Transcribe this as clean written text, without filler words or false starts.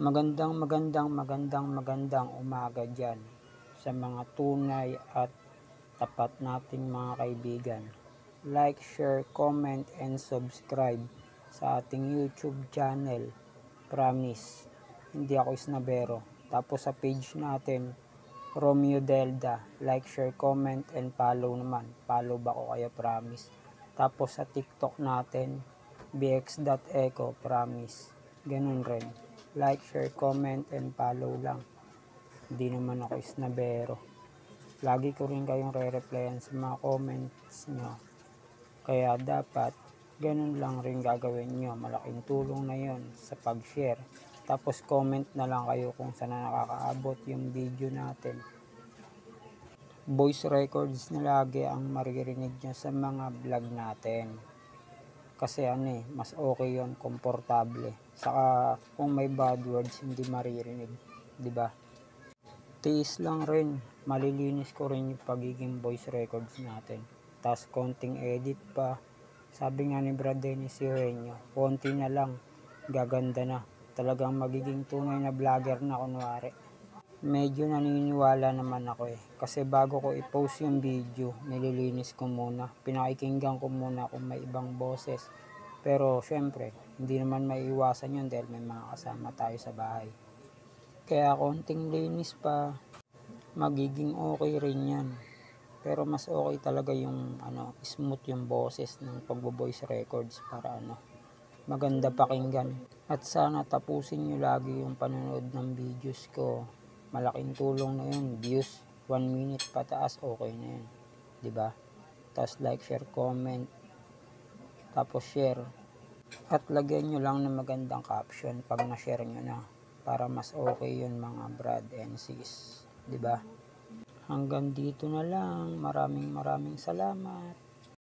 Magandang umaga dyan sa mga tunay at tapat nating mga kaibigan. Like, share, comment, and subscribe sa ating YouTube channel. Promise, hindi ako isnabero. Tapos sa page natin, Romeo Delda. Like, share, comment, and follow naman. Follow ba ko kayo, promise. Tapos sa TikTok natin, bx.eco, promise. Ganun rin. Like, share, comment, and follow lang. Hindi naman ako isnabero. Lagi ko rin kayong re-replyan sa mga comments nyo. Kaya dapat, ganun lang rin gagawin nyo. Malaking tulong na yon sa pag-share. Tapos comment na lang kayo kung saan na nakakaabot yung video natin. Voice records na lagi ang maririnig nyo sa mga vlog natin. Kasi mas okay yon, komportable. Saka kung may bad words hindi maririnig, 'di ba? Tiis lang rin, malilinis ko rin yung pagiging voice records natin. Tas konting edit pa. Sabi nga ni Brad Dennis Eugenio, konti na lang, gaganda na. Talagang magiging tunay na vlogger na kunwari. Medyo naniniwala naman ako kasi bago ko i-post yung video, nililinis ko muna. Pinakikinggan ko muna kung may ibang boses. Pero syempre, hindi naman maiiwasan yun dahil may mga kasama tayo sa bahay. Kaya konting linis pa, magiging okay rin yan. Pero mas okay talaga yung smooth yung boses ng pagbo-voice records para maganda pakinggan. At sana tapusin nyo lagi yung panonood ng videos ko. Malaking tulong na yun. Views 1 minute pataas, okay na yun, 'di ba? Tapos like, share, comment, tapos share. At lagyan nyo lang ng magandang caption pag na-share nyo na para mas okay yun mga brad and sis, 'di ba? Hanggang dito na lang. Maraming salamat.